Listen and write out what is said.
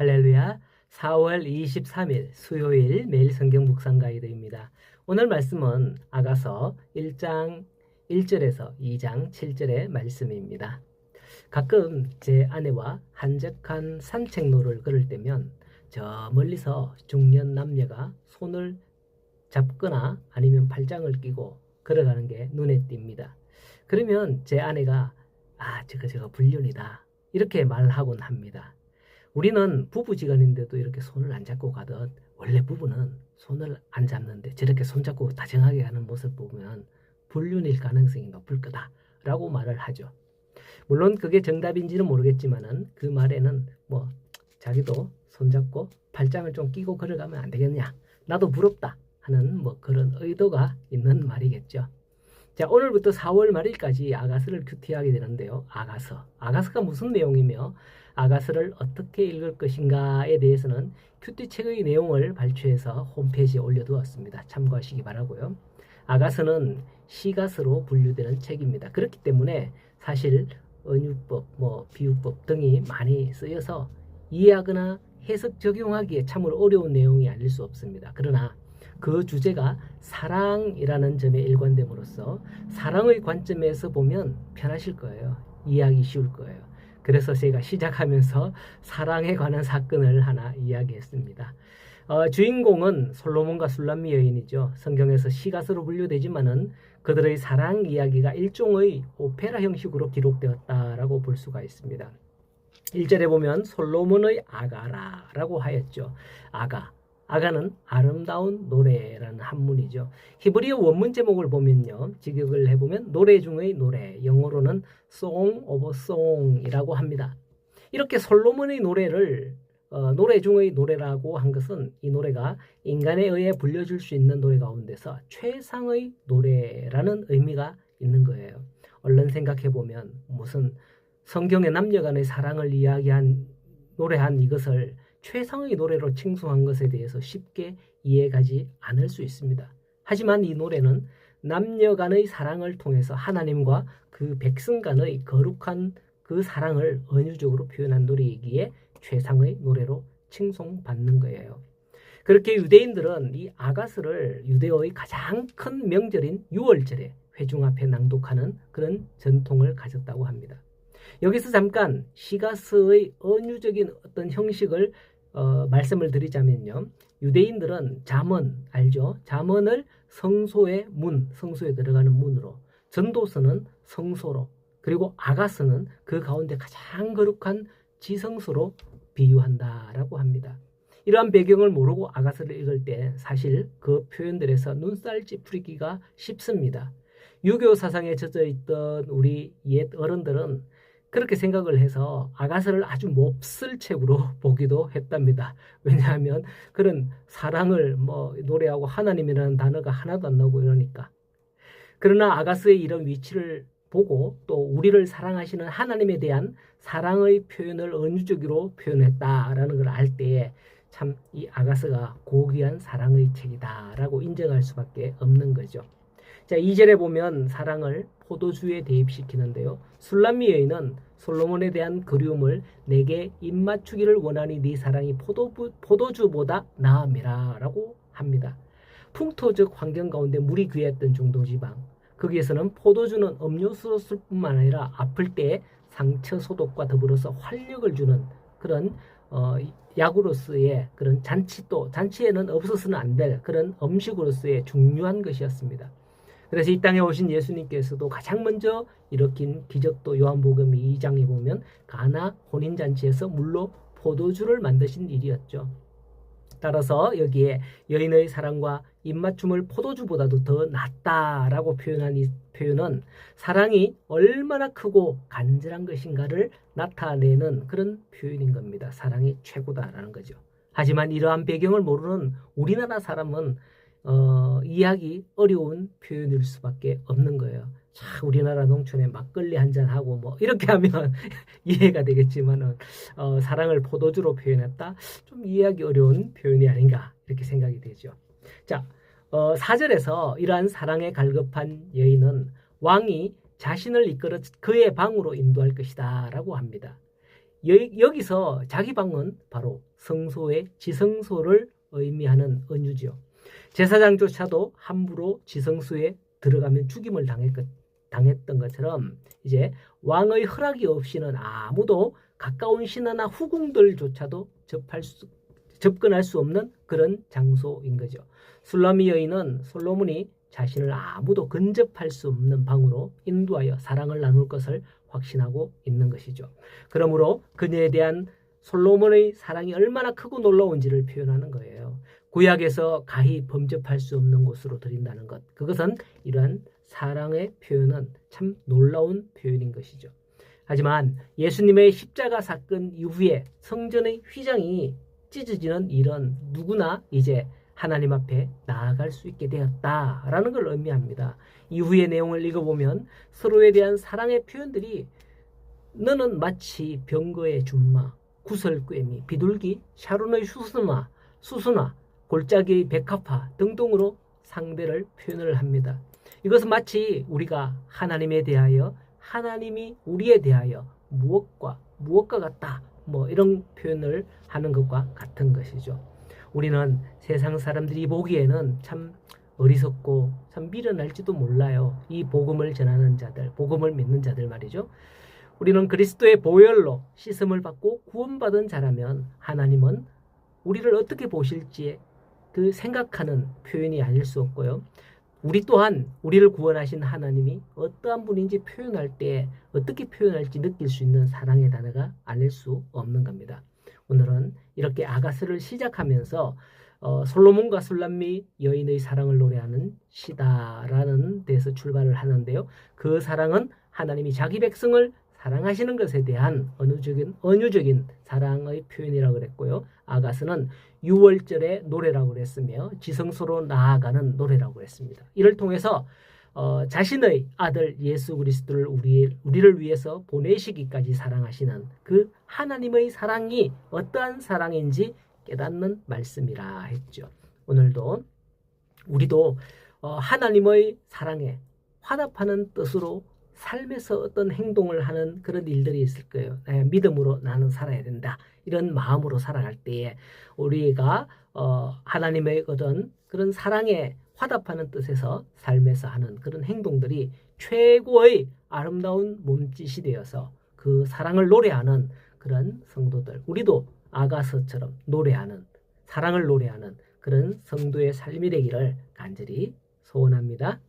할렐루야. 4월 23일 수요일 매일 성경 묵상 가이드입니다. 오늘 말씀은 아가서 1장 1절에서 2장 7절의 말씀입니다. 가끔 제 아내와 한적한 산책로를 걸을 때면 저 멀리서 중년 남녀가 손을 잡거나 아니면 팔짱을 끼고 걸어가는 게 눈에 띕니다. 그러면 제 아내가 저거 불륜이다 이렇게 말하곤 합니다. 우리는 부부지간인데도 이렇게 손을 안 잡고 가듯 원래 부부는 손을 안 잡는데 저렇게 손잡고 다정하게 하는 모습 보면 불륜일 가능성이 높을 거다라고 말을 하죠. 물론 그게 정답인지는 모르겠지만은 그 말에는 자기도 손잡고 팔짱을 좀 끼고 걸어가면 안 되겠냐, 나도 부럽다 하는 그런 의도가 있는 말이겠죠. 자, 오늘부터 4월 말일까지 아가서를 큐티하게 되는데요. 아가서가 무슨 내용이며 아가서를 어떻게 읽을 것인가에 대해서는 큐티책의 내용을 발췌해서 홈페이지에 올려두었습니다. 참고하시기 바라고요. 아가서는 시가서로 분류되는 책입니다. 그렇기 때문에 사실 은유법, 비유법 등이 많이 쓰여서 이해하거나 해석 적용하기에 참으로 어려운 내용이 아닐 수 없습니다. 그러나 그 주제가 사랑이라는 점에 일관됨으로써 사랑의 관점에서 보면 편하실 거예요. 이해하기 쉬울 거예요. 그래서 제가 시작하면서 사랑에 관한 사건을 하나 이야기했습니다. 주인공은 솔로몬과 술람미 여인이죠. 성경에서 시가서로 분류되지만은 그들의 사랑 이야기가 일종의 오페라 형식으로 기록되었다라고 볼 수가 있습니다. 1절에 보면 솔로몬의 아가라라고 하였죠. 아가는 아름다운 노래라는 한문이죠. 히브리어 원문 제목을 보면요, 직역을 해보면 노래 중의 노래, 영어로는 Song of Song이라고 합니다. 이렇게 솔로몬의 노래를 노래 중의 노래라고 한 것은 이 노래가 인간에 의해 불려줄 수 있는 노래 가운데서 최상의 노래라는 의미가 있는 거예요. 얼른 생각해보면 무슨 성경의 남녀간의 사랑을 노래한 이것을 최상의 노래로 칭송한 것에 대해서 쉽게 이해가지 않을 수 있습니다. 하지만 이 노래는 남녀간의 사랑을 통해서 하나님과 그 백성 간의 거룩한 그 사랑을 은유적으로 표현한 노래이기에 최상의 노래로 칭송받는 거예요. 그렇게 유대인들은 이 아가서를 유대어의 가장 큰 명절인 유월절에 회중 앞에 낭독하는 그런 전통을 가졌다고 합니다. 여기서 잠깐 시가서의 은유적인 어떤 형식을 말씀을 드리자면요. 유대인들은 잠언 알죠? 잠언을 성소의 문, 성소에 들어가는 문으로, 전도서는 성소로, 그리고 아가서는 그 가운데 가장 거룩한 지성소로 비유한다라고 합니다. 이러한 배경을 모르고 아가서를 읽을 때 사실 그 표현들에서 눈살 찌푸리기가 쉽습니다. 유교 사상에 젖어 있던 우리 옛 어른들은 그렇게 생각을 해서 아가서를 아주 몹쓸 책으로 보기도 했답니다. 왜냐하면 그런 사랑을 노래하고 하나님이라는 단어가 하나도 안 나오고 이러니까. 그러나 아가서의 이런 위치를 보고 또 우리를 사랑하시는 하나님에 대한 사랑의 표현을 은유적으로 표현했다라는 걸 알 때에 참 이 아가서가 고귀한 사랑의 책이다라고 인정할 수밖에 없는 거죠. 자, 2절에 보면 사랑을 포도주에 대입시키는데요. 술람미 여인은 솔로몬에 대한 그리움을 내게 입맞추기를 원하니 네 사랑이 포도주보다 나음이라 라고 합니다. 풍토적 환경 가운데 물이 귀했던 중동지방, 거기에서는 포도주는 음료수일 뿐만 아니라 아플 때 상처 소독과 더불어서 활력을 주는 그런 약으로서의 그런 잔치에는 없어서는 안 될 그런 음식으로서의 중요한 것이었습니다. 그래서 이 땅에 오신 예수님께서도 가장 먼저 일으킨 기적도 요한복음 2장에 보면 가나 혼인잔치에서 물로 포도주를 만드신 일이었죠. 따라서 여기에 여인의 사랑과 입맞춤을 포도주보다도 더 낫다라고 표현한 이 표현은 사랑이 얼마나 크고 간절한 것인가를 나타내는 그런 표현인 겁니다. 사랑이 최고다라는 거죠. 하지만 이러한 배경을 모르는 우리나라 사람은 이해하기 어려운 표현일 수밖에 없는 거예요. 자, 우리나라 농촌에 막걸리 한잔 하고 이렇게 하면 이해가 되겠지만은 사랑을 포도주로 표현했다, 좀 이해하기 어려운 표현이 아닌가 이렇게 생각이 되죠. 자, 4절에서 이러한 사랑에 갈급한 여인은 왕이 자신을 이끌어 그의 방으로 인도할 것이다 라고 합니다. 여기서 자기 방은 바로 성소의 지성소를 의미하는 은유지요. 제사장조차도 함부로 지성소에 들어가면 죽임을 당했던 것처럼 이제 왕의 허락이 없이는 아무도 가까운 신하나 후궁들조차도 접근할 수 없는 그런 장소인 거죠. 술라미 여인은 솔로몬이 자신을 아무도 근접할 수 없는 방으로 인도하여 사랑을 나눌 것을 확신하고 있는 것이죠. 그러므로 그녀에 대한 솔로몬의 사랑이 얼마나 크고 놀라운지를 표현하는 거예요. 구약에서 가히 범접할 수 없는 곳으로 드린다는 것. 그것은 이러한 사랑의 표현은 참 놀라운 표현인 것이죠. 하지만 예수님의 십자가 사건 이후에 성전의 휘장이 찢어지는 일은 누구나 이제 하나님 앞에 나아갈 수 있게 되었다라는 걸 의미합니다. 이후의 내용을 읽어보면 서로에 대한 사랑의 표현들이 너는 마치 병거의 준마, 구설꿰미, 비둘기, 샤론의 수수나, 골짜기의 백합화 등등으로 상대를 표현을 합니다. 이것은 마치 우리가 하나님에 대하여 하나님이 우리에 대하여 무엇과 같다 이런 표현을 하는 것과 같은 것이죠. 우리는 세상 사람들이 보기에는 참 어리석고 참 미련할지도 몰라요. 이 복음을 전하는 자들, 복음을 믿는 자들 말이죠. 우리는 그리스도의 보혈로 씻음을 받고 구원받은 자라면 하나님은 우리를 어떻게 보실지 그 생각하는 표현이 아닐 수 없고요. 우리 또한 우리를 구원하신 하나님이 어떠한 분인지 표현할 때 어떻게 표현할지 느낄 수 있는 사랑의 단어가 아닐 수 없는 겁니다. 오늘은 이렇게 아가스를 시작하면서 솔로몬과 술람미 여인의 사랑을 노래하는 시다라는 데서 출발을 하는데요. 그 사랑은 하나님이 자기 백성을 사랑하시는 것에 대한 은유적인 사랑의 표현이라고 그랬고요. 아가스는 유월절의 노래라고 그랬으며 지성소로 나아가는 노래라고 그랬습니다. 이를 통해서 자신의 아들 예수 그리스도를 우리를 위해서 보내시기까지 사랑하시는 그 하나님의 사랑이 어떠한 사랑인지 깨닫는 말씀이라 했죠. 오늘도 우리도 하나님의 사랑에 화답하는 뜻으로 삶에서 어떤 행동을 하는 그런 일들이 있을 거예요. 믿음으로 나는 살아야 된다. 이런 마음으로 살아갈 때에 우리가 하나님의 어떤 그런 사랑에 화답하는 뜻에서 삶에서 하는 그런 행동들이 최고의 아름다운 몸짓이 되어서 그 사랑을 노래하는 그런 성도들, 우리도 아가서처럼 노래하는, 사랑을 노래하는 그런 성도의 삶이 되기를 간절히 소원합니다.